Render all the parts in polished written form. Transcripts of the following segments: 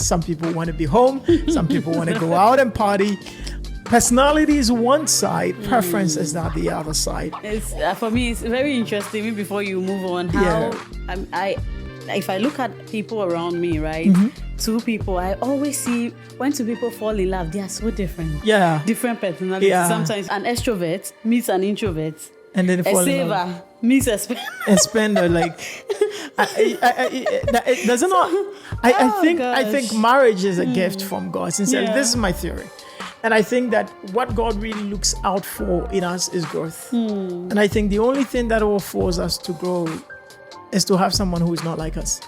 Some people want to be home. Some people want to go out and party. Personality is one side, preference is not the other side. It's, for me, it's very interesting. Even before you move on, how if I look at people around me, right? Two people, I always see when two people fall in love, they are so different. Yeah. Different personalities. Yeah. Sometimes an extrovert meets an introvert. And then a saver meets a spender. A spender, like, it doesn't know. I think marriage is a gift from God. Sincerely, this is my theory. And I think that what God really looks out for in us is growth. And I think the only thing that will force us to grow is to have someone who is not like us.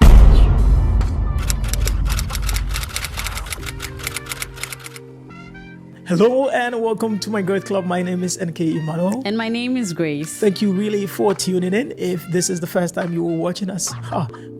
Hello and welcome to my Growth Club. My name is Emmanuel. And my name is Grace. Thank you really for tuning in. If this is the first time you were watching us,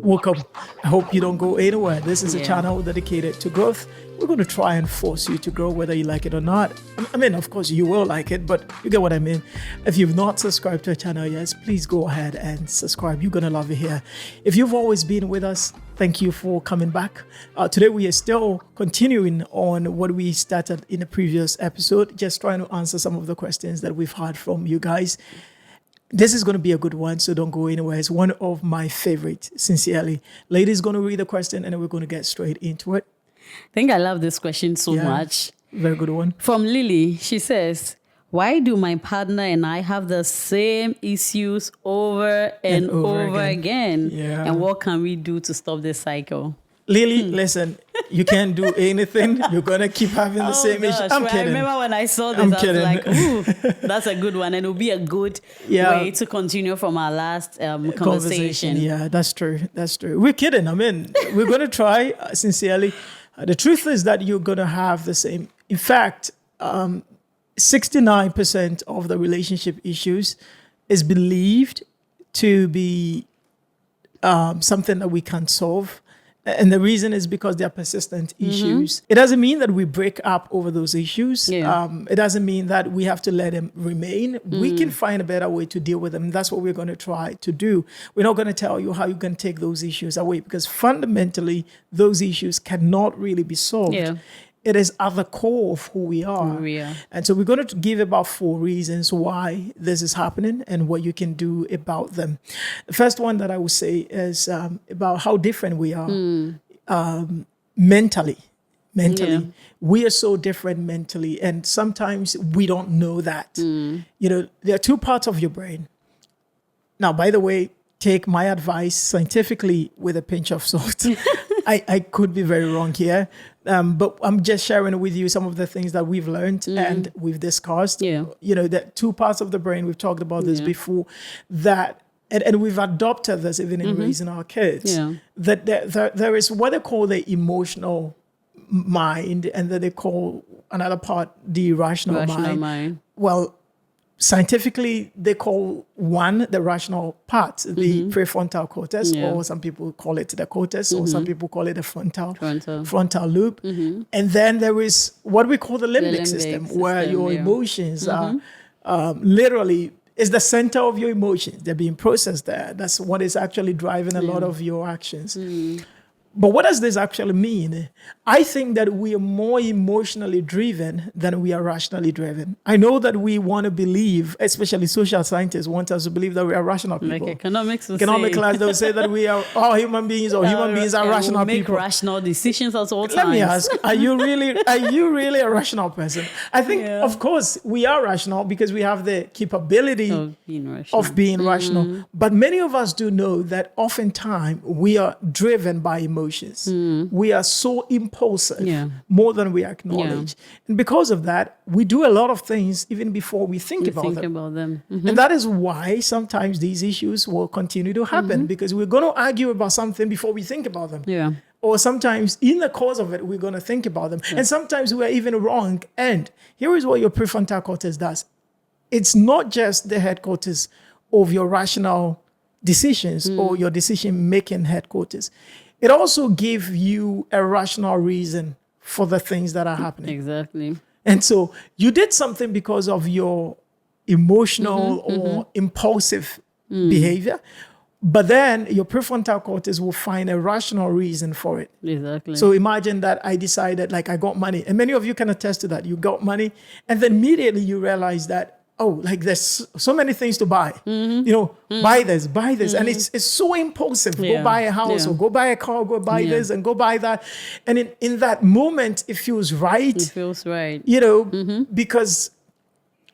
welcome. I hope you don't go anywhere. This is a channel dedicated to growth. We're going to try and force you to grow whether you like it or not. I mean, of course, you will like it, but you get what I mean. If you've not subscribed to our channel yet, please go ahead and subscribe. You're going to love it here. If you've always been with us, thank you for coming back. Today, we are still continuing on what we started in the previous episode, just trying to answer some of the questions that we've had from you guys. This is going to be a good one, so don't go anywhere. It's one of my favorites, sincerely. Lady's going to read the question, and then we're going to get straight into it. I think I love this question so much. Very good one. From Lily, she says, why do my partner and I have the same issues over and over again? Yeah. And what can we do to stop this cycle? Lily, listen, you can't do anything. You're going to keep having the same issue. I'm kidding. I remember when I saw this, I was like, ooh, that's a good one. And it'll be a good way to continue from our last conversation. Yeah, that's true. That's true. We're kidding. I mean, we're going to try, sincerely. The truth is that you're going to have the same. In fact, 69% of the relationship issues is believed to be something that we can't solve. And the reason is because they're persistent issues. It doesn't mean that we break up over those issues. It doesn't mean that we have to let them remain. We can find a better way to deal with them. That's what we're going to try to do. We're not going to tell you how you can take those issues away, because fundamentally, those issues cannot really be solved. It is at the core of who we are. And so we're going to give about 4 reasons why this is happening and what you can do about them. The first one that I will say is about how different we are mentally. We are so different mentally, and sometimes we don't know that. You know, there are 2 parts of your brain. Now, by the way, take my advice scientifically with a pinch of salt. I could be very wrong here, but I'm just sharing with you some of the things that we've learned and we've discussed. You know, the 2 parts of the brain, we've talked about this before, that, and we've adopted this even in raising our kids, that there is what they call the emotional mind, and that they call another part the rational mind. Well, scientifically, they call one the rational part, the prefrontal cortex, or some people call it the cortex, or some people call it the frontal loop. And then there is what we call the limbic system, where your emotions are literally is the center of your emotions. They're being processed there. That's what is actually driving a lot of your actions. But what does this actually mean? I think that we are more emotionally driven than we are rationally driven. I know that we want to believe, especially social scientists want us to believe that we are rational people. Like economic class, they'll say that we are all human beings, or human beings are rational people. Make rational decisions at all times. Let me ask, are you really a rational person? I think, of course, we are rational because we have the capability of being rational. But many of us do know that oftentimes we are driven by emotions. We are so impulsive, more than we acknowledge. And because of that, we do a lot of things even before we think about them. And that is why sometimes these issues will continue to happen, because we're going to argue about something before we think about them. Or sometimes in the course of it, we're going to think about them. And sometimes we're even wrong. And here is what your prefrontal cortex does. It's not just the headquarters of your rational decisions or your decision-making headquarters. It also gives you a rational reason for the things that are happening. Exactly. And so you did something because of your emotional or impulsive behavior, But then your prefrontal cortex will find a rational reason for it. Exactly. So imagine that I decided, like, I got money. And many of you can attest to that. You got money. And then immediately you realize that, oh, like there's so many things to buy. Buy this. And it's so impulsive. Go buy a house or go buy a car, go buy this and go buy that. And in that moment, it feels right. It feels right. Because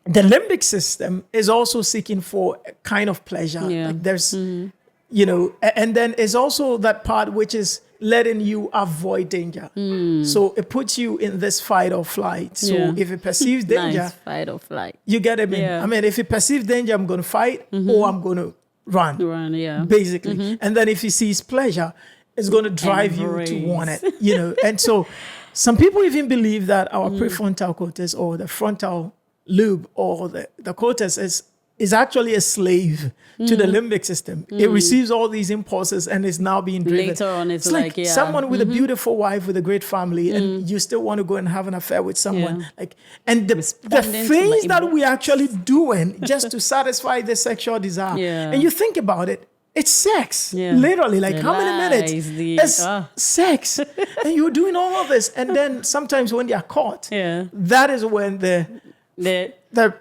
the limbic system is also seeking for a kind of pleasure. Yeah. Like there's, and then there's also that part which is letting you avoid danger. So it puts you in this fight or flight. So if it perceives danger, nice. Fight or flight. You get it. Yeah. I mean, if it perceives danger, I'm going to fight or I'm going to run. Basically. And then if it sees pleasure, it's going to drive you to want it. And so some people even believe that our prefrontal cortex or the frontal lobe or the cortex is actually a slave to the limbic system. It receives all these impulses and is now being driven. Later on, it's like someone with a beautiful wife with a great family, and you still want to go and have an affair with someone. And the things that we're actually doing just to satisfy the sexual desire. And you think about it, it's sex. Literally, like how many minutes? It's sex. And you're doing all of this. And then sometimes when they are caught, that is when the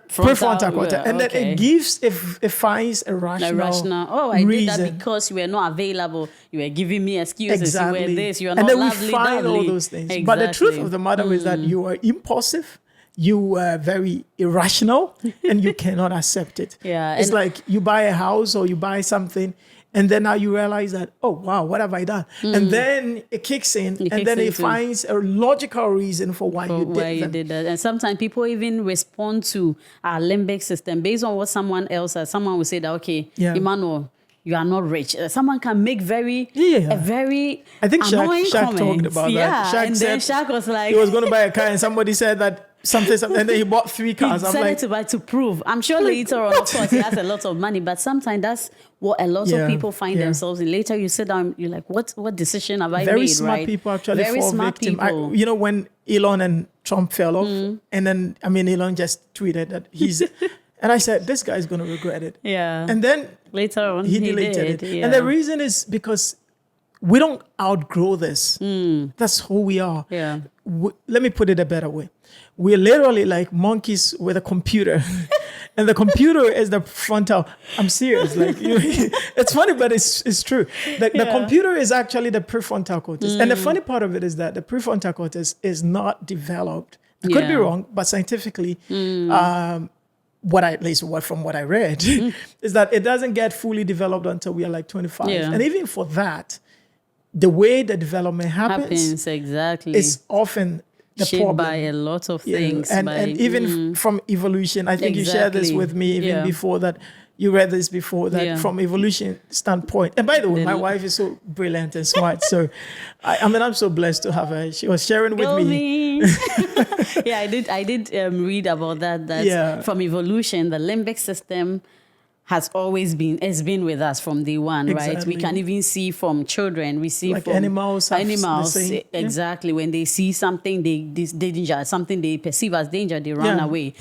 prefrontal cortex, and then it finds a rational. Oh, I did that because you were not available. You were giving me excuses. Exactly. You were this. You are and not then lovely. We find all those things. Exactly. But the truth of the matter is that you are impulsive. You are very irrational, and you cannot accept it. It's like you buy a house or you buy something. And then now you realize that, oh, wow, what have I done? And then it kicks in, and then it finds a logical reason for why you did that. And sometimes people even respond to our limbic system based on what someone else says. Someone will say that, okay, Emmanuel, you are not rich. Someone can make a very I think annoying Shaq talked about that. Shaq and then Shaq was like... He was going to buy a car, and somebody said that something, and then he bought 3 cars. He decided to buy to prove. I'm sure later on, of course, he has a lot of money, but sometimes that's what a lot of people find themselves in. Later, you sit down, you're like, what decision have I made? Very smart people actually fall victim. When Elon and Trump fell off, and then, Elon just tweeted that he's... And I said, this guy's going to regret it. And then later on, he deleted it. And the reason is because we don't outgrow this. That's who we are. Let me put it a better way. We're literally like monkeys with a computer. And the computer is the frontal. I'm serious. Like it's funny, but it's true. The computer is actually the prefrontal cortex. And the funny part of it is that the prefrontal cortex is not developed. I could be wrong, but scientifically, from what I read, is that it doesn't get fully developed until we are like 25. And even for that, the way the development happens exactly is often the shaped problem. By a lot of things. And even from evolution, I think you shared this with me even before that. You read this before that from evolution standpoint. And by the way, my wife is so brilliant and smart. So, I'm so blessed to have her. She was sharing with me. I did read about that from evolution, the limbic system has always been, it's been with us from day one, right? We can even see from children, we see like from animals, exactly. When they see something, something they perceive as danger, they run away.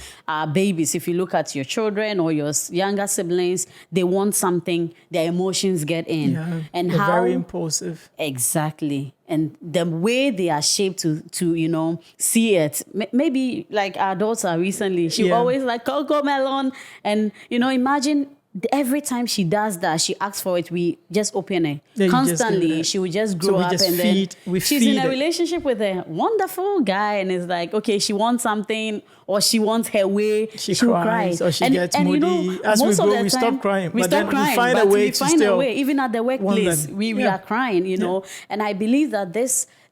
Babies, if you look at your children or your younger siblings, they want something, their emotions get in. And they're how very impulsive. Exactly. And the way they are shaped to see it. Maybe like our daughter recently, she always like Coco Melon. And, imagine every time she does that, she asks for it, we just open it. Constantly, she will just grow up and then she's in a relationship with a wonderful guy and it's like, okay, she wants something or she wants her way. She cries or she gets moody. As we grow, we stop crying. We find a way to still even at the workplace, we are crying, And I believe that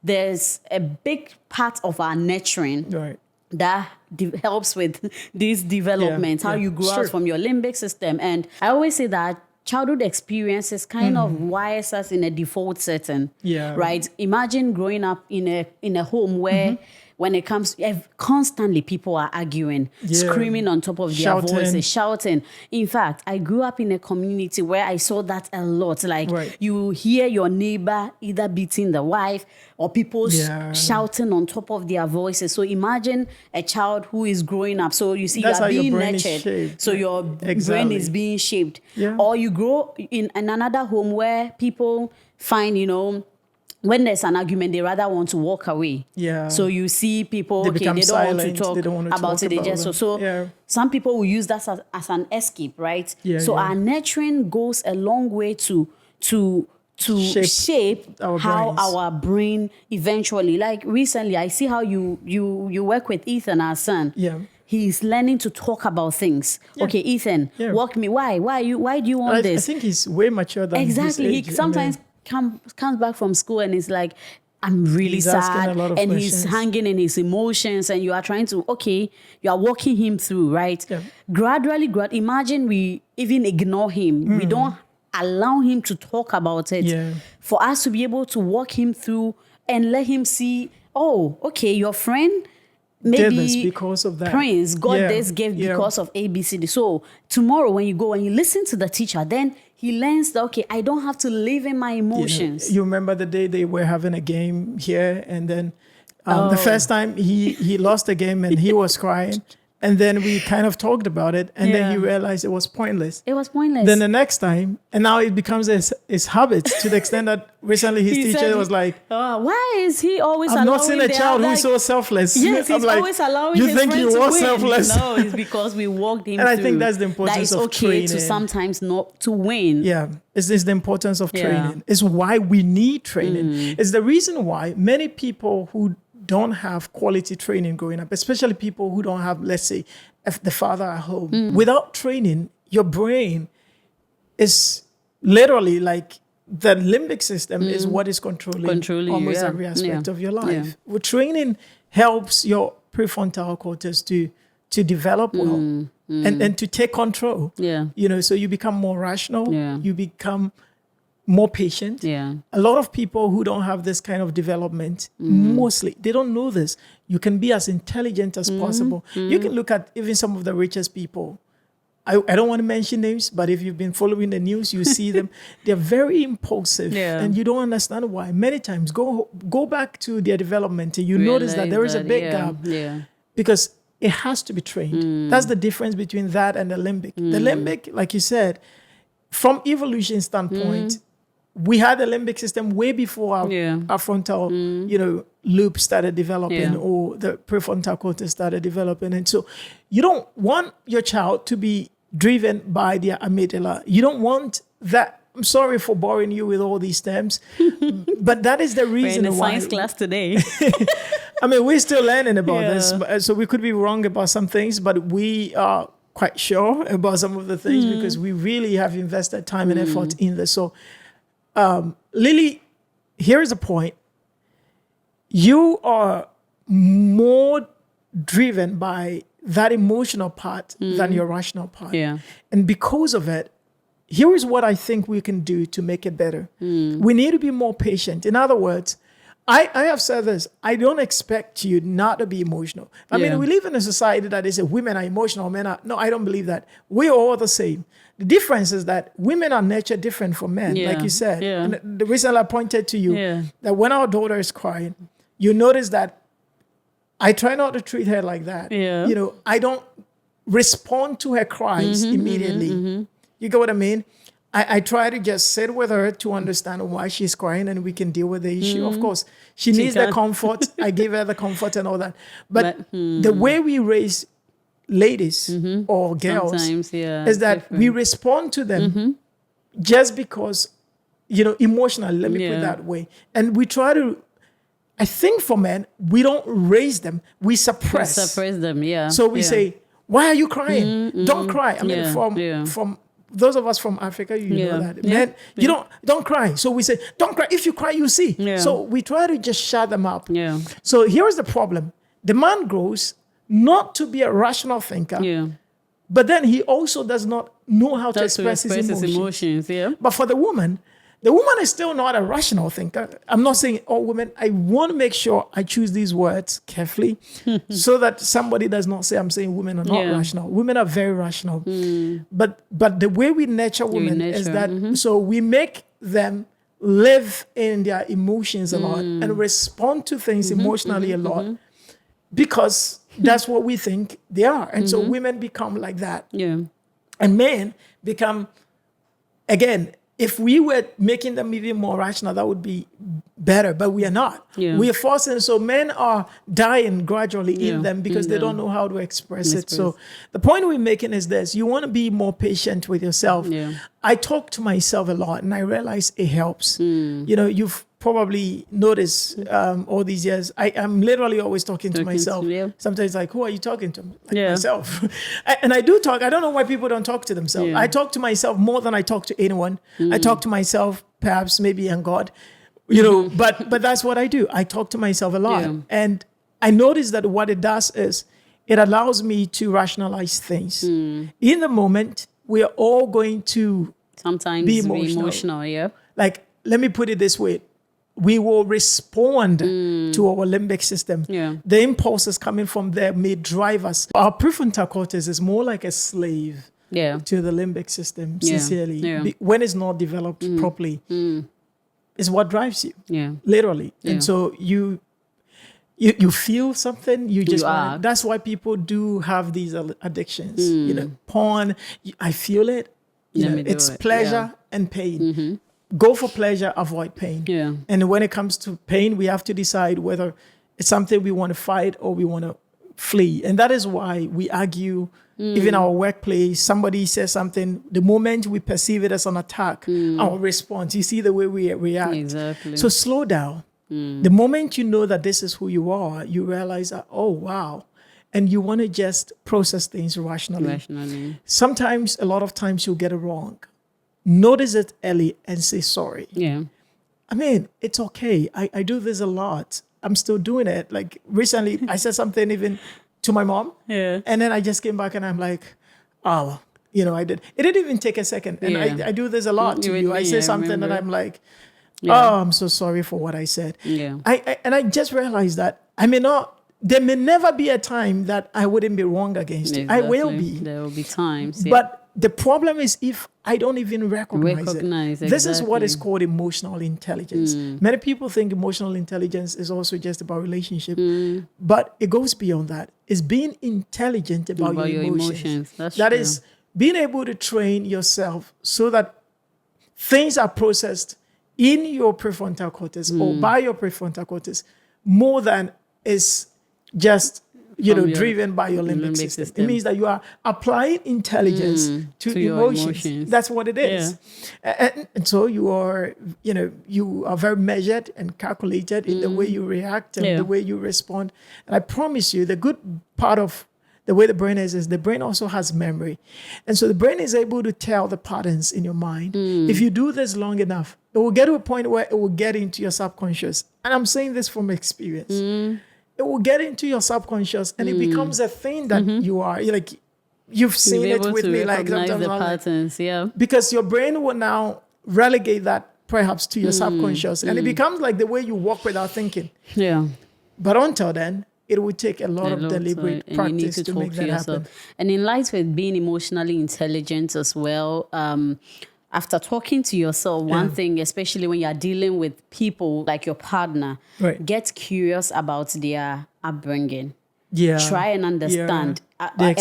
there's a big part of our nurturing that helps with this development, how you grow out from your limbic system. And I always say that childhood experiences kind of wires us in a default setting, right? Imagine growing up in a home where when it comes, constantly people are arguing, screaming on top of their voices, shouting. In fact, I grew up in a community where I saw that a lot. Like you hear your neighbor either beating the wife or people shouting on top of their voices. So imagine a child who is growing up. So you see, you are being nurtured. So your brain is being shaped. Yeah. Or you grow in another home where people find, you know, when there's an argument, they rather want to walk away. Yeah. So you see people, they don't want to talk about it. So some people will use that as an escape, right? Yeah, so our nurturing goes a long way to shape how our brain eventually, like recently, I see how you work with Ethan, our son. Yeah. He's learning to talk about things. Yeah. Okay, Ethan, walk me. Why do you want this? I think he's way mature than his age. He sometimes comes back from school and is like, I'm really sad, and he's hanging in his emotions, and you are trying to, you are walking him through, right? Yeah. Gradually, imagine we even ignore him. We don't allow him to talk about it. Yeah. For us to be able to walk him through and let him see, your friend maybe this because of that. Prince got this gift because of ABCD. So tomorrow when you go and you listen to the teacher, then he learns that, I don't have to live in my emotions. You remember the day they were having a game here, and then the first time he lost the game and he was crying. And then we kind of talked about it, and then he realized it was pointless. It was pointless. Then the next time, and now it becomes his habit to the extent that recently his teacher was like, why is he always allowing I've not seen a child who's so selfless. Yes, he's always allowing his friend to win. You think he was selfless? No, it's because we walked him through. And I think that's the importance of training. That it's okay to sometimes not to win. Yeah, it's the importance of training. It's why we need training. It's the reason why many people who don't have quality training growing up, especially people who don't have, let's say, the father at home. Without training, your brain is literally like the limbic system is what is controlling almost every aspect of your life. Yeah. Well, training helps your prefrontal cortex to develop well and to take control. Yeah. You know, so you become more rational. Yeah. You become more patient. Yeah. A lot of people who don't have this kind of development, mostly, they don't know this. You can be as intelligent as possible. You can look at even some of the richest people. I don't want to mention names, but if you've been following the news, you see them. They're very impulsive, and you don't understand why. Many times, go back to their development, and you notice that there is a big gap. Yeah. Because it has to be trained. That's the difference between that and the limbic. The limbic, like you said, from evolution standpoint, we had the limbic system way before our frontal, loop started developing, or the prefrontal cortex started developing. And so you don't want your child to be driven by their amygdala. You don't want that. I'm sorry for boring you with all these terms, but that is the reason why. We're in a science class today. I mean, we're still learning about this, so we could be wrong about some things, but we are quite sure about some of the things because we really have invested time and effort in this. So, Lily, here is the point. You are more driven by that emotional part than your rational part. Yeah. And because of it, here is what I think we can do to make it better. We need to be more patient. In other words, I have said this. I don't expect you not to be emotional. I mean, we live in a society that is women are emotional, men are... No, I don't believe that. We're all the same. The difference is that women are nurtured different from men, like you said. Yeah. And the reason I pointed to you, that when our daughter is crying, you notice that I try not to treat her like that. Yeah. You know, I don't respond to her cries immediately. You get what I mean? I try to just sit with her to understand why she's crying and we can deal with the issue. Of course, she needs the comfort. I give her the comfort and all that. But the way we raise ladies or girls is that we respond to them just because, emotionally, let me put it that way. And we try to, I think for men, we don't raise them, we suppress. We suppress them, So we say, why are you crying? Don't cry. I mean, from those of us from Africa, know that. Men, you don't cry. So we say, don't cry. If you cry, you see. Yeah. So we try to just shut them up. Yeah. So here's the problem. The man grows not to be a rational thinker, but then he also does not know how to express his emotions. Yeah. But for the woman, The woman is still not a rational thinker. I'm not saying all women. I want to make sure I choose these words carefully so that somebody does not say I'm saying women are not rational. Women are very rational. But the way we nurture women is that so we make them live in their emotions a lot and respond to things emotionally a lot because that's what we think they are. And so women become like that. Yeah. And men become, again, if we were making them even more rational, that would be better, but we are not. Yeah. We are forcing, so men are dying gradually in them because they don't know how to express it. So the point we're making is this: you want to be more patient with yourself. Yeah. I talk to myself a lot and I realize it helps. You know, you've probably noticed all these years, I'm literally always talking to myself. Sometimes like, who are you talking to? Like myself. And I do talk. I don't know why people don't talk to themselves. Yeah. I talk to myself more than I talk to anyone. I talk to myself, perhaps maybe and God, you know, but that's what I do. I talk to myself a lot. Yeah. And I notice that what it does is it allows me to rationalize things. In the moment, we are all going to sometimes be emotional. Yeah. Like, let me put it this way. We will respond to our limbic system. Yeah. The impulses coming from there may drive us. Our prefrontal cortex is more like a slave to the limbic system, sincerely. Yeah. When it's not developed properly, it's what drives you, literally. Yeah. And so you feel something, you just want it. That's why people do have these addictions. You know, porn, I feel it. You know, it's pleasure and pain. Go for pleasure, avoid pain. Yeah. And when it comes to pain, we have to decide whether it's something we want to fight or we want to flee. And that is why we argue, even our workplace, somebody says something, the moment we perceive it as an attack, our response, you see the way we react. Exactly. So slow down. The moment you know that this is who you are, you realize that, oh, wow. And you want to just process things rationally. Sometimes, a lot of times, you'll get it wrong. Notice it early and say sorry. Yeah. I mean, it's okay. I do this a lot. I'm still doing it. Like recently, I said something even to my mom. Yeah. And then I just came back and I'm like, oh, you know, I did. It didn't even take a second. And I do this a lot to you. I say something and I'm like, oh, I'm so sorry for what I said. Yeah. I just realized that there may never be a time that I wouldn't be wrong against you. I will be. There will be times. Yeah. But the problem is if I don't even recognize it. Exactly. This is what is called emotional intelligence. Many people think emotional intelligence is also just about relationship, but it goes beyond that. It's being intelligent about your emotions. That is being able to train yourself so that things are processed in your prefrontal cortex or by your prefrontal cortex more than is just driven by your limbic system. It means that you are applying intelligence to emotions. That's what it is. Yeah. And so you are very measured and calculated in the way you react and the way you respond. And I promise you, the good part of the way the brain is the brain also has memory. And so the brain is able to tell the patterns in your mind. If you do this long enough, it will get to a point where it will get into your subconscious. And I'm saying this from experience. It will get into your subconscious and it becomes a thing that you are. Like, you've seen it with me. Like, sometimes the patterns, because your brain will now relegate that perhaps to your subconscious and it becomes like the way you walk without thinking. Yeah. But until then, it would take a lot of deliberate practice to make that happen. And in light with being emotionally intelligent as well, after talking to yourself, one thing, especially when you're dealing with people like your partner, get curious about their upbringing. Yeah. Try and understand. A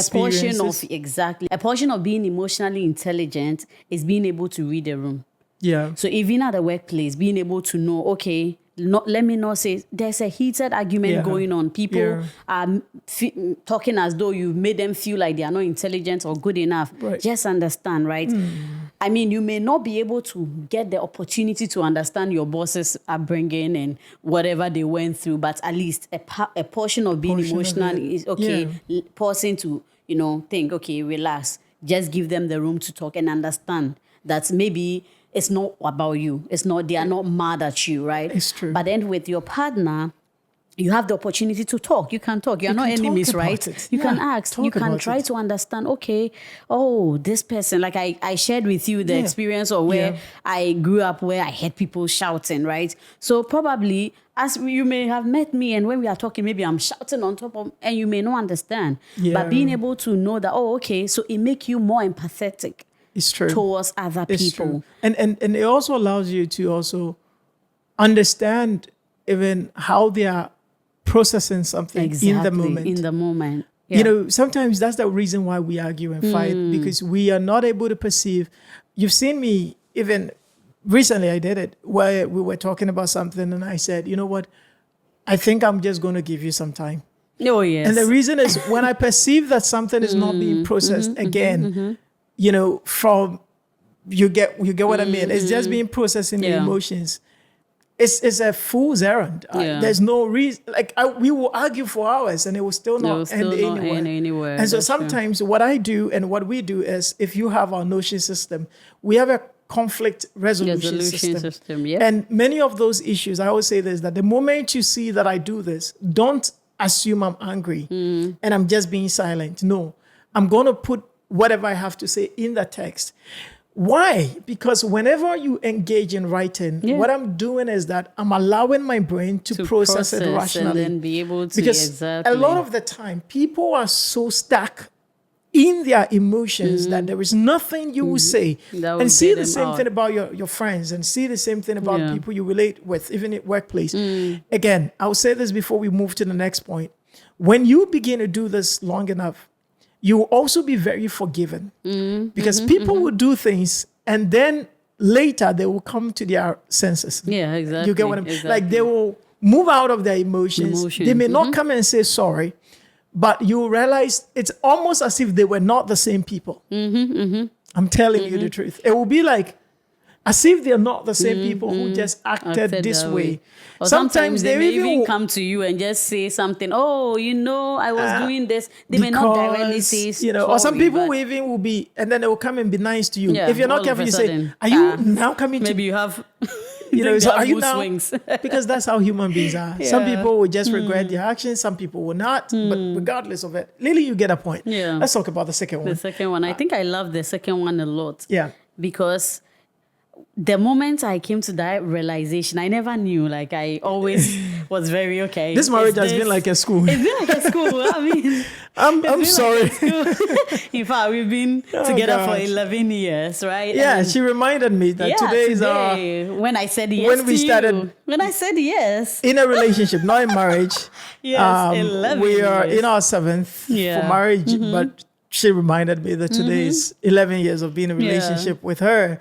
portion of being emotionally intelligent is being able to read a room. Yeah. So even at the workplace, being able to know, okay, let me not say there's a heated argument going on. People are talking as though you've made them feel like they are not intelligent or good enough. Right. Just understand, right? I mean, you may not be able to get the opportunity to understand your boss's upbringing and whatever they went through, but at least a portion of being emotional is okay. Pausing to, think, okay, relax. Just give them the room to talk and understand that maybe it's not about you. They are not mad at you, right? It's true. But then with your partner, you have the opportunity to talk. You can talk. You're not enemies, right? You can ask. You can try to understand, okay, oh, this person, like I shared with you the experience of where I grew up, where I heard people shouting, right? So probably, as you may have met me, and when we are talking, maybe I'm shouting on top of, and you may not understand. But being able to know that, oh, okay, so it makes you more empathetic. It's true. Towards other people. And it also allows you to also understand even how they are processing something in the moment. In the moment. Yeah. You know, sometimes that's the reason why we argue and fight, because we are not able to perceive. You've seen me, even recently I did it, where we were talking about something and I said, you know what, I think I'm just going to give you some time. Oh, yes. And the reason is when I perceive that something is not being processed you know, from, you get what I mean? It's just being processed in the emotions. It's a fool's errand. There's no reason. Like we will argue for hours, and it will still not end anywhere. And so sometimes what I do and what we do is, if you have our Notion system, we have a conflict resolution system. And many of those issues, I always say this: that the moment you see that I do this, don't assume I'm angry and I'm just being silent. No, I'm going to put whatever I have to say in the text. Why? Because whenever you engage in writing, what I'm doing is that I'm allowing my brain to process it rationally. And then be able to, because a lot of the time, people are so stuck in their emotions that there is nothing you will say. And see the same thing about your friends, and see the same thing about people you relate with, even at workplace. Again, I'll say this before we move to the next point. When you begin to do this long enough, you will also be very forgiven, because people will do things and then later they will come to their senses. Yeah, exactly. You get what I mean? Like they will move out of their emotions. They may not come and say sorry, but you realize it's almost as if they were not the same people. I'm telling you the truth. It will be like as if they're not the same people who just acted this way. Or sometimes they may even come to you and just say something. Oh, you know, I was doing this. They may not directly say, you know, or some people will be, and then they will come and be nice to you. If you're not careful, you say, "Are you now coming?" Maybe you have. You know, so are you now? Because that's how human beings are. Some people will just regret their actions. Some people will not. But regardless of it, Lily, you get a point. Let's talk about the second one. The second one. I think I love the second one a lot. Yeah. Because the moment I came to that realization, I never knew. Like, I always was very okay. This marriage has been like a school. It's been like a school. I mean, I'm sorry. Like in fact, we've been together for 11 years, right? Yeah, and she reminded me that today is our... When I said yes when we started... When I said yes. In a relationship, not in marriage. 11 we are in our 7th for marriage, but she reminded me that today is 11 years of being in a relationship with her.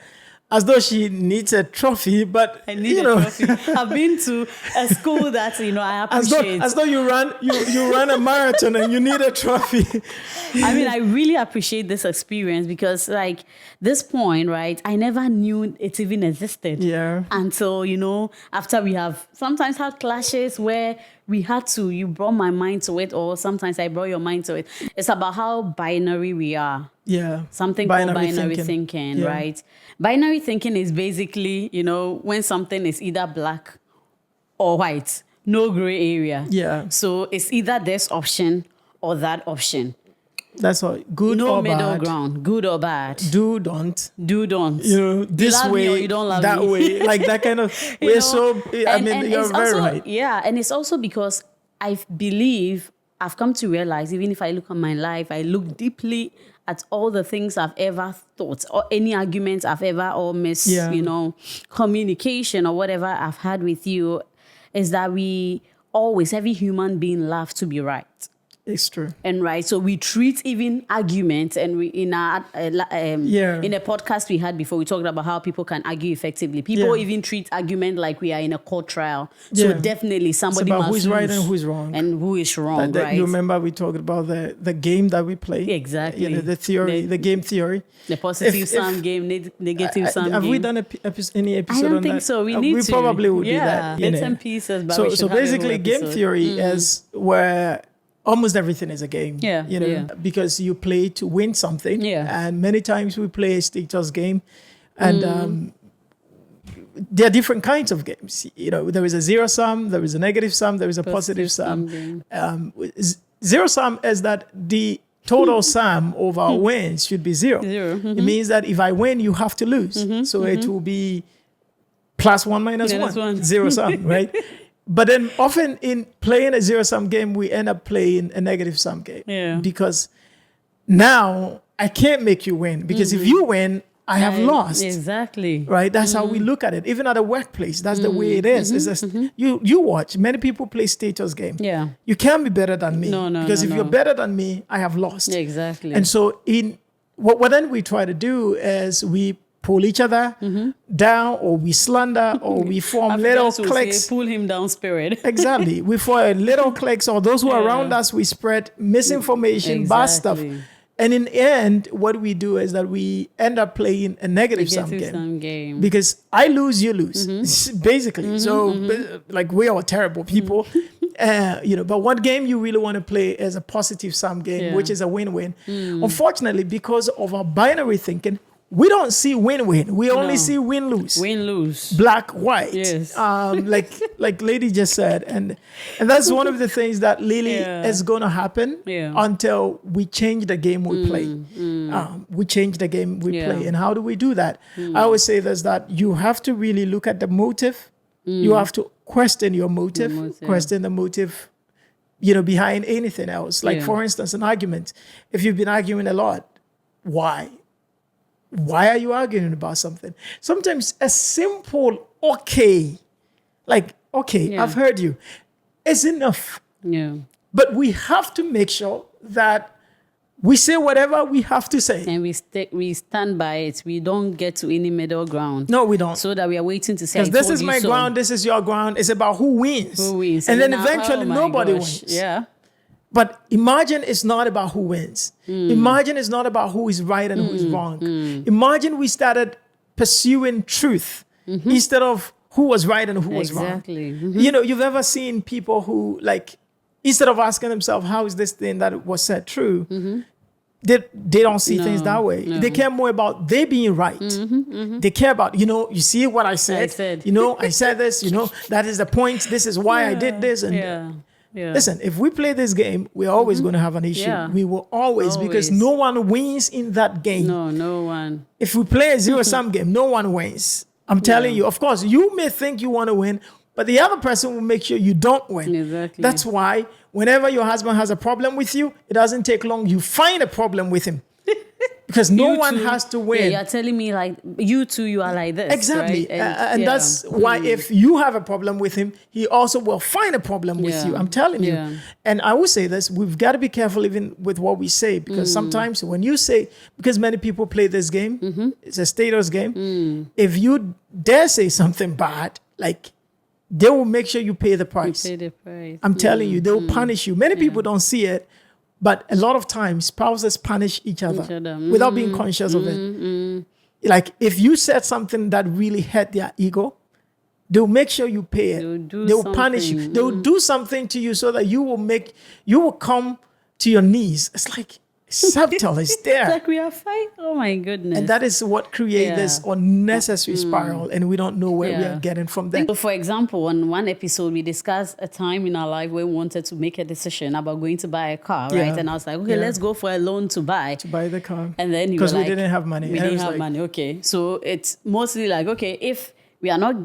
As though she needs a trophy, but I need a trophy. I've been to a school that I appreciate. As though you run a marathon and you need a trophy. I mean, I really appreciate this experience because, like, this point, right? I never knew it even existed. Yeah. Until after we have sometimes had clashes where we had to. You brought my mind to it, or sometimes I brought your mind to it. It's about how binary we are. Yeah. Something called binary thinking, right? Binary thinking is basically, when something is either black or white, no gray area. Yeah. So it's either this option or that option. That's all. Good or bad. No middle ground. Good or bad. Do, don't. Do, don't. This you way, me or you don't love that me. way. Like that kind of... you're very right. Yeah, and it's also because I believe, I've come to realize, even if I look at my life, I look deeply at all the things I've ever thought, or any arguments I've ever, or communication or whatever I've had with you, is that we always, every human being loves to be right. It's true. And right, so we treat even arguments, and we in a podcast we had before, we talked about how people can argue effectively. People even treat argument like we are in a court trial. So definitely somebody must who's lose right and who's wrong, and who is wrong. Right? You remember we talked about the game that we play. Exactly. The theory, the game theory. The positive sum game, negative sum game. Have we done any episode on that? I don't think so. We probably would do that. Bits and pieces. But so basically, game theory is where almost everything is a game, because you play to win something. Yeah. And many times we play a status game. And there are different kinds of games. You know, there is a zero sum, there is a negative sum, there is a positive sum. Zero sum is that the total sum of our wins should be zero. It means that if I win, you have to lose. So it will be +1 minus 1, zero sum, right? But then often in playing a zero sum game, we end up playing a negative sum game. Because now I can't make you win. Because if you win, I have lost. Exactly. Right? That's how we look at it. Even at a workplace, that's the way it is. It's just, you watch. Many people play status game. Yeah. You can't be better than me. No, because if you're better than me, I have lost. Exactly. And so what then we try to do is we pull each other down, or we slander, or we form little cliques. Pull him down spirit. Exactly. We form little cliques, or those who are around us, we spread misinformation, bad stuff. And in the end, what we do is that we end up playing a negative sum game. Because I lose, you lose, basically. So, like, we are terrible people. You know, but what game you really want to play is a positive sum game, which is a win-win. Unfortunately, because of our binary thinking, we don't see win-win. We only see win-lose. Win-lose. Black, white. Yes. Like Lady just said. And that's one of the things that really is going to happen until we change the game we play. We change the game we play. And how do we do that? I always say this, that you have to really look at the motive. You have to question your motive. Question the motive, you know, behind anything else. Like, for instance, an argument. If you've been arguing a lot, why? Why are you arguing about something? Sometimes a simple okay, like, okay, I've heard you, is enough. Yeah. But we have to make sure that we say whatever we have to say. And we stand by it. We don't get to any middle ground. No, we don't. So that we are waiting to say, because this is my ground, this is your ground. It's about who wins. Who wins. And then eventually nobody wins. Yeah. But imagine it's not about who wins. Imagine it's not about who is right and who is wrong. Imagine we started pursuing truth instead of who was right and who was wrong. Exactly. You know, you've ever seen people who, like, instead of asking themselves, how is this thing that was said true? They don't see things that way. They care more about they being right. They care about, you know, you see what I said. You know, I said this, you know, that is the point. This is why I did this. And listen, if we play this game, we're always going to have an issue. We will always, because no one wins in that game. No one. If we play a zero-sum game, no one wins. I'm telling you. Of course, you may think you want to win, but the other person will make sure you don't win. Exactly. That's why whenever your husband has a problem with you, it doesn't take long. You find a problem with him. Because no one has to win. You're telling me, like, you two, you are like this. Exactly. Right? And that's why if you have a problem with him, he also will find a problem with you. I'm telling you. And I will say this, we've got to be careful even with what we say, because sometimes when you say, because many people play this game, it's a status game. If you dare say something bad, like, they will make sure you pay the price. I'm telling you, they will punish you. Many people don't see it. But a lot of times, spouses punish each other without being conscious of it. Like, if you said something that really hurt their ego, they'll make sure you pay it. They'll punish you. They'll do something to you so that you will come to your knees. It's like subtle. It's there. It's like we are fighting. Oh my goodness. And that is what creates this unnecessary spiral, and we don't know where we are getting from there. So, for example, on one episode, we discussed a time in our life where we wanted to make a decision about going to buy a car, right? And I was like, okay, let's go for a loan to buy the car. And then because we didn't have money. We didn't have money. Okay, so it's mostly like, okay, if we are not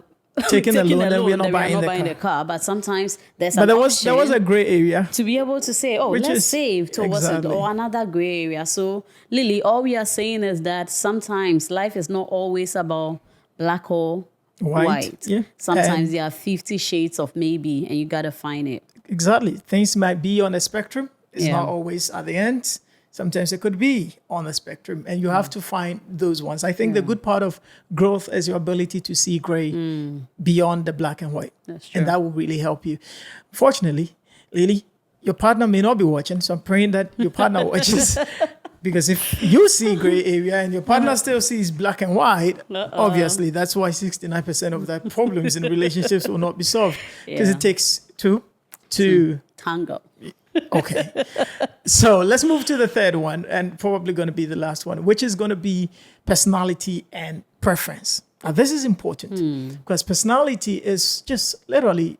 taking a loan, then we're not buying the car. But sometimes there's there was a gray area to be able to say, let's save towards it, or another gray area. So, Lily, all we are saying is that sometimes life is not always about black or white. Sometimes there are 50 shades of maybe, and you got to find it. Exactly. Things might be on the spectrum. It's not always at the end. Sometimes it could be on the spectrum, and you have to find those ones. I think the good part of growth is your ability to see gray beyond the black and white. That's true. And that will really help you. Fortunately, Lily, your partner may not be watching, so I'm praying that your partner watches. Because if you see gray area and your partner still sees black and white, obviously that's why 69% of the problems in relationships will not be solved. Because it takes two to tango. Okay. So let's move to the third one, and probably going to be the last one, which is going to be personality and preference. Now, this is important because personality is just literally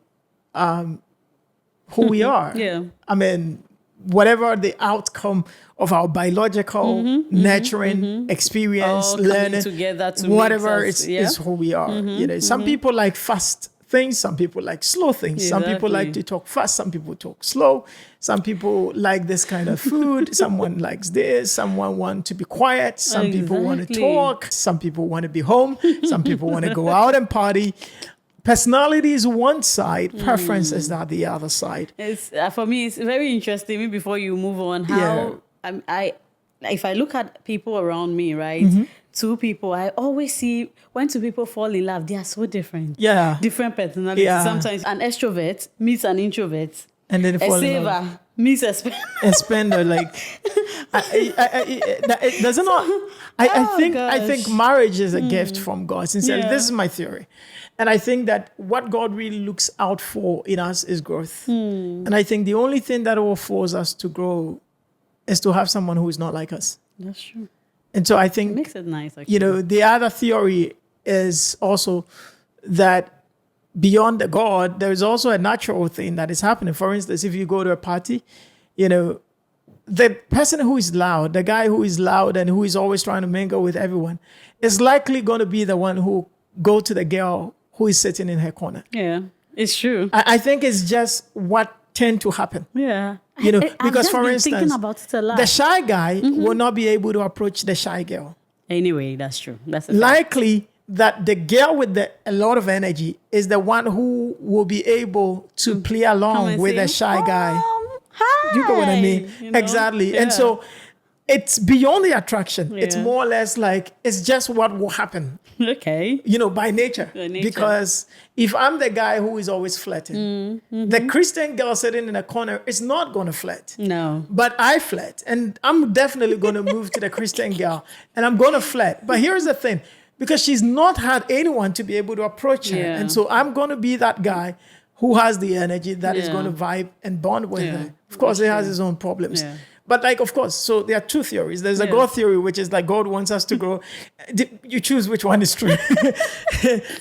who we are. Yeah. I mean, whatever the outcome of our biological nurturing experience, All learning, together to whatever make us, is who we are. You know, some people like fast things, some people like slow things, some people like to talk fast, some people talk slow, some people like this kind of food, someone likes this, someone want to be quiet, some people want to talk, some people want to be home, some people want to go out and party. Personality is one side, preference is the other side. It's for me, it's very interesting. Maybe before you move on, how if I look at people around me, right? Two people, I always see when two people fall in love, they are so different. Yeah. Different personalities. Yeah. Sometimes an extrovert meets an introvert. And then a saver meets a spender. A spender, like, it doesn't know. I think marriage is a gift from God. Sincerely, this is my theory. And I think that what God really looks out for in us is growth. And I think the only thing that will force us to grow is to have someone who is not like us. That's true. And so I think, it makes it nice, actually. You know, the other theory is also that beyond the God, there is also a natural thing that is happening. For instance, if you go to a party, you know, the person who is loud, the guy who is loud and who is always trying to mingle with everyone, is likely going to be the one who go to the girl who is sitting in her corner. Yeah, it's true. I think it's just what tend to happen. Yeah. You know, because for instance, about it a lot. The shy guy will not be able to approach the shy girl. Anyway, that's true. That's likely that the girl with a lot of energy is the one who will be able to play along with the shy guy. Hi. You know what I mean? You know? Exactly. Yeah. And so it's beyond the attraction. Yeah. It's more or less like it's just what will happen. Okay. You know, by nature. Because if I'm the guy who is always flirting, the Christian girl sitting in a corner is not going to flirt. No. But I flirt. And I'm definitely going to move to the Christian girl and I'm going to flirt. But here's the thing. Because she's not had anyone to be able to approach her. And so I'm going to be that guy who has the energy that is going to vibe and bond with her. Of course, he has his own problems. Yeah. But like, of course, so there are two theories. There's a God theory, which is like God wants us to grow. You choose which one is true.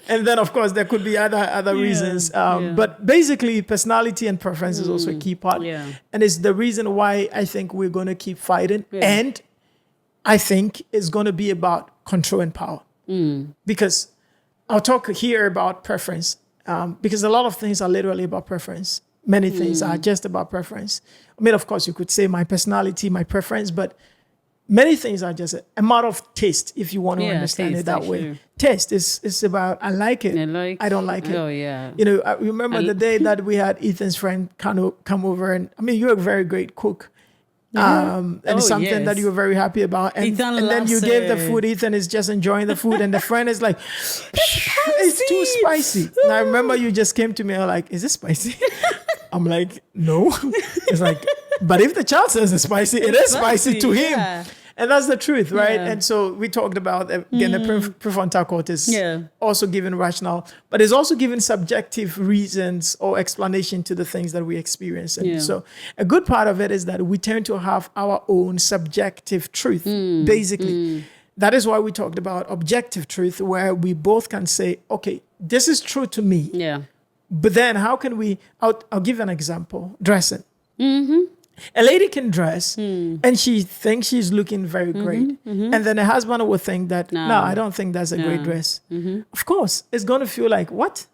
And then, of course, there could be other reasons. But basically, personality and preference is also a key part. Yeah. And it's the reason why I think we're going to keep fighting. Yeah. And I think it's going to be about control and power. Because I'll talk here about preference. Because a lot of things are literally about preference. Many things are just about preference. I mean, of course, you could say my personality, my preference, but many things are just a matter of taste, if you want to understand it that way. Sure. Taste is about, I like it, I don't like it. Oh, yeah. You know, I remember the day that we had Ethan's friend come over, and I mean, you're a very great cook. And it's something that you were very happy about. And then you gave the food, Ethan is just enjoying the food, and the friend is like, it's too spicy. And I remember you just came to me and like, is this spicy? I'm like, no. It's like, but if the child says it's spicy, it is spicy to him. Yeah. And that's the truth, right? Yeah. And so we talked about, again, the prefrontal cortex also giving rational, but it's also giving subjective reasons or explanation to the things that we experience. And so a good part of it is that we tend to have our own subjective truth, basically. That is why we talked about objective truth, where we both can say, okay, this is true to me. Yeah. But then how can we, I'll give an example, dressing. A lady can dress and she thinks she's looking very great. And then the husband will think that, no, I don't think that's a great dress. Of course, it's going to feel like, what?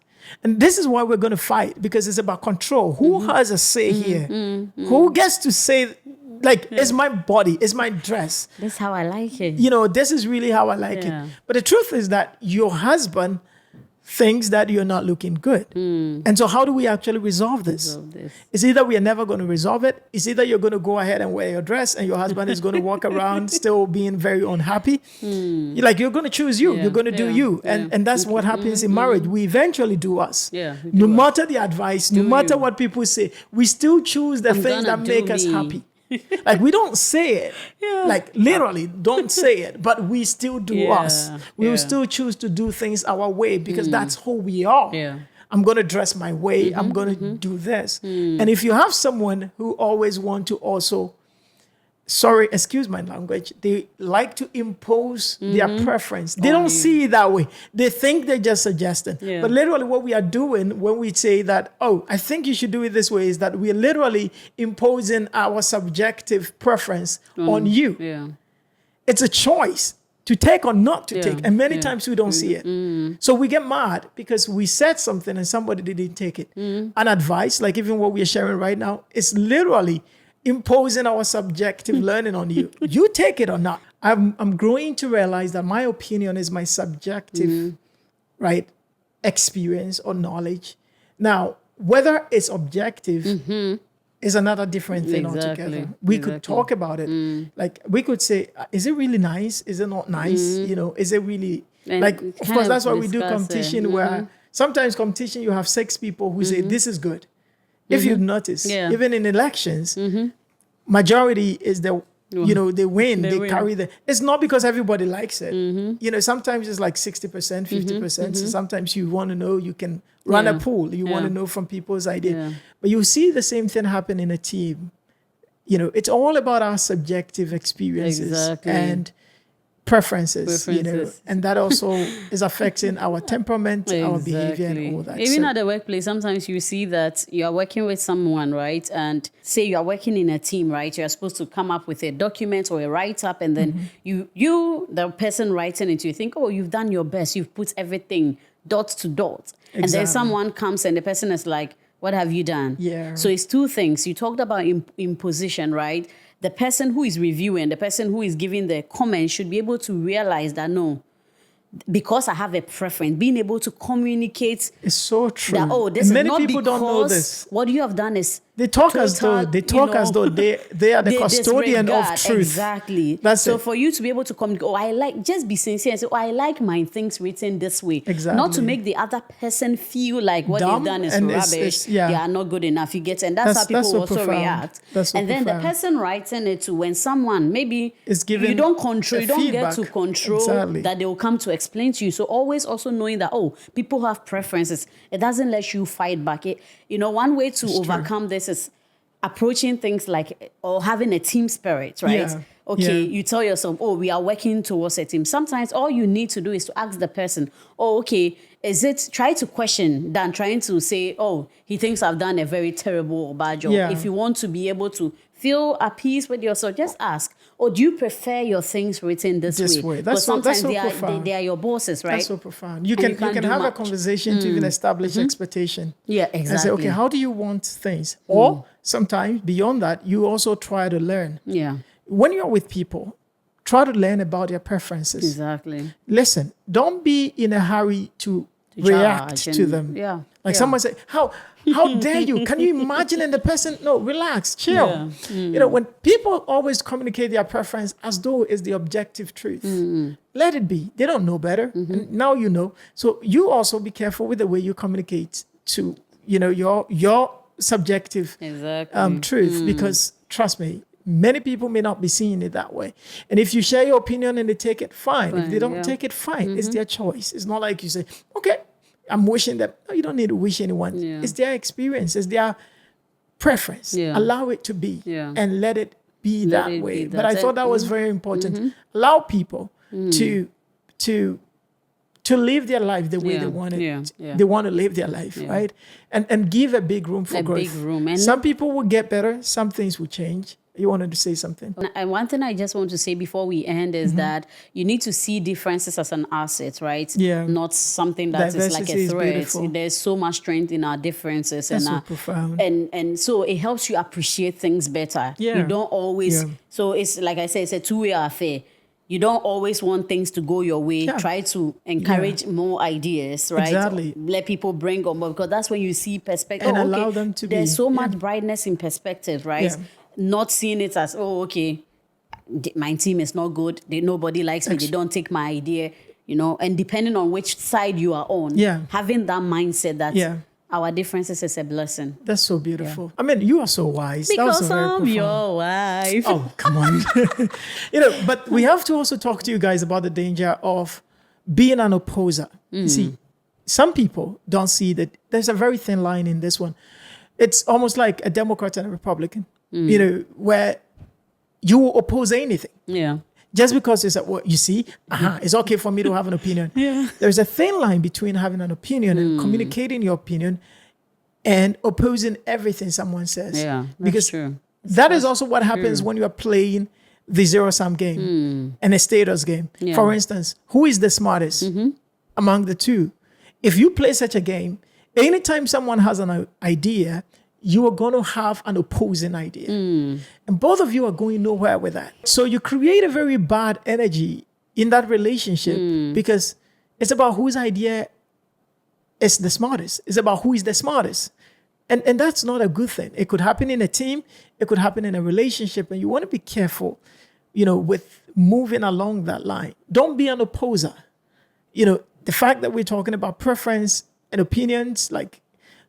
And this is why we're going to fight, because it's about control. Who has a say here? Who gets to say, like, it's my body, it's my dress. This is how I like it. You know, this is really how I like it. But the truth is that your husband thinks that you're not looking good. And so how do we actually resolve this? It's either we are never going to resolve it. It's either you're going to go ahead and wear your dress and your husband is going to walk around still being very unhappy. You're going to choose you. You're going to do you. And that's what happens in marriage. We eventually do us. No matter the advice, no matter what people say, we still choose the things that make us happy. Like, we don't say it, like literally don't say it, but we still do us. We will still choose to do things our way because that's who we are. I'm going to dress my way. I'm going to do this. And if you have someone who always want to also sorry, excuse my language, they like to impose their preference. They don't see it that way. They think they're just suggesting. Yeah. But literally what we are doing when we say that, oh, I think you should do it this way, is that we're literally imposing our subjective preference on you. Yeah. It's a choice to take or not to take. And many times we don't see it. So we get mad because we said something and somebody didn't take it. And advice, like even what we're sharing right now, is literally imposing our subjective learning on you. You take it or not. I'm growing to realize that my opinion is my subjective, right, experience or knowledge. Now, whether it's objective is another different thing altogether. We could talk about it. Like we could say, is it really nice? Is it not nice? You know, is it really And like? Of course, that's why we do discuss it. competition. Where sometimes competition, you have 6 people who say this is good. If you notice, even in elections, majority is the, you know, they win, they carry the, it's not because everybody likes it. You know, sometimes it's like 60%, 50%. So sometimes you want to know, you can run a pool. You want to know from people's idea. But you see the same thing happen in a team. You know, it's all about our subjective experiences and preferences, you know, and that also is affecting our temperament, our behavior, and all that. Even at the workplace, sometimes you see that you are working with someone, right? And say you are working in a team, right? You're supposed to come up with a document or a write-up, and then you, the person writing it, you think, oh, you've done your best. You've put everything dot to dot. And then someone comes and the person is like, what have you done? Yeah. So it's 2 things. You talked about imposition, right? The person who is reviewing, the person who is giving the comment should be able to realize that, no, because I have a preference, being able to communicate. It's so true. That, oh, this and is many not people because don't know this. What you have done is They talk as though they are the custodian of truth. Exactly. That's so it. for you to be able to communicate, just be sincere and say, oh, I like my things written this way. Exactly. Not to make the other person feel like what Dumb, they've done is and rubbish. They are not good enough. You get, and that's how people so also profound. react. That's so and then profound. the person writing it to when someone maybe is giving you don't control, you don't feedback. get to control that they will come to explain to you. So always also knowing that, oh, people have preferences. It doesn't let you fight back. One way to overcome this is approaching things like, or having a team spirit, right? Yeah. Okay, you tell yourself, oh, we are working towards a team. Sometimes all you need to do is to ask the person, oh, okay, try to question than trying to say, oh, he thinks I've done a very terrible or bad job. Yeah. If you want to be able to feel at peace with yourself, just ask, or do you prefer your things written this way? That's so sometimes they are your bosses, right? That's so profound. You can have a conversation to even establish expectation. Yeah, exactly. And say, okay, how do you want things? Or sometimes beyond that, you also try to learn. Yeah. When you're with people, try to learn about their preferences. Exactly. Listen, don't be in a hurry to react to them. Yeah. Like someone say, how dare you? Can you imagine? And the person, no, relax, chill. Yeah. You know, when people always communicate their preference as though it's the objective truth, let it be. They don't know better. And now you know. So you also be careful with the way you communicate to, your subjective truth, because trust me, many people may not be seeing it that way. And if you share your opinion and they take it, fine. If they don't take it, fine. It's their choice. It's not like you say, okay, I'm wishing them. No, you don't need to wish anyone. Yeah. It's their experience. It's their preference. Yeah. Allow it to be and let it be that way. But I thought that was very important. Allow people to live their life the way they want it. They want to live their life, right? And give a big room for growth. Big room. And some people will get better. Some things will change. You wanted to say something? And one thing I just want to say before we end is that you need to see differences as an asset, right? Yeah. Not something that is like a threat. There's so much strength in our differences. That's so profound. And so it helps you appreciate things better. Yeah. You don't always... Yeah. So it's like I said, it's a two-way affair. You don't always want things to go your way. Yeah. Try to encourage more ideas, right? Exactly. Let people bring on board, because that's when you see perspective. And allow them to be. There's so much brightness in perspective, right? Yeah. Not seeing it as, oh, okay, my team is not good. Nobody likes me. They don't take my idea, and depending on which side you are on, having that mindset that our differences is a blessing. That's so beautiful. Yeah. I mean, you are so wise. Because I'm your wife. Oh, come on. But we have to also talk to you guys about the danger of being an opposer. You see, some people don't see that there's a very thin line in this one. It's almost like a Democrat and a Republican, where you will oppose anything. Yeah. Just because it's what you see, it's okay for me to have an opinion. Yeah. There's a thin line between having an opinion and communicating your opinion and opposing everything someone says. Yeah, because true. That is also what happens when you are playing the zero-sum game and a status game. Yeah. For instance, who is the smartest among the two? If you play such a game, anytime someone has an idea, you are going to have an opposing idea. And both of you are going nowhere with that. So you create a very bad energy in that relationship because it's about whose idea is the smartest. It's about who is the smartest. And that's not a good thing. It could happen in a team. It could happen in a relationship. And you want to be careful, with moving along that line. Don't be an opposer. The fact that we're talking about preference and opinions, like,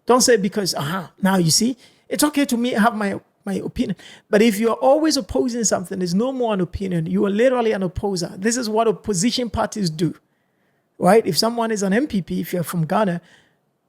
don't say because, now you see, it's okay to me have my opinion. But if you're always opposing something, it's no more an opinion. You are literally an opposer. This is what opposition parties do, right? If someone is an MPP, if you're from Ghana,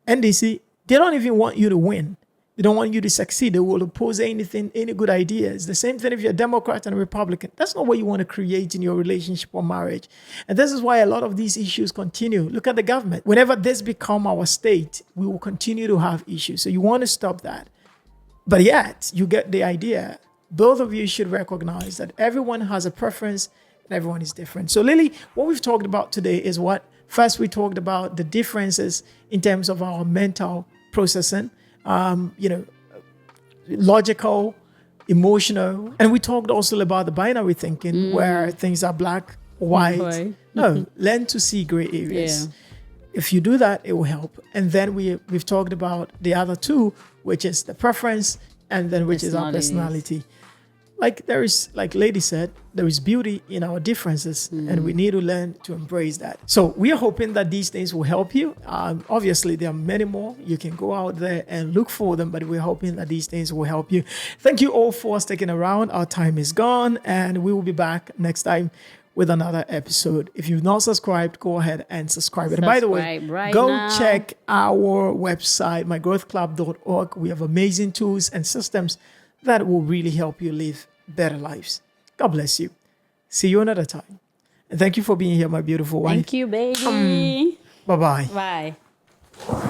NDC, they don't even want you to win. They don't want you to succeed. They will oppose anything, any good ideas. The same thing if you're a Democrat and a Republican. That's not what you want to create in your relationship or marriage. And this is why a lot of these issues continue. Look at the government. Whenever this become our state, we will continue to have issues. So you want to stop that. But yet, you get the idea. Both of you should recognize that everyone has a preference and everyone is different. So Lily, what we've talked about today is what? First, we talked about the differences in terms of our mental processing. Logical, emotional. And we talked also about the binary thinking where things are black, white. No, learn to see gray areas. Yeah. If you do that, it will help. And then we've talked about the other two, which is the preference and then which is our personality. Like Lady said, there is beauty in our differences and we need to learn to embrace that. So we are hoping that these things will help you. Obviously, there are many more. You can go out there and look for them, but we're hoping that these things will help you. Thank you all for sticking around. Our time is gone and we will be back next time with another episode. If you've not subscribed, go ahead and subscribe. And by the way, go check our website, mygrowthclub.org. We have amazing tools and systems that will really help you live better lives. God bless you. See you another time. And thank you for being here, my beautiful wife. Thank you, baby. Bye-bye. Bye.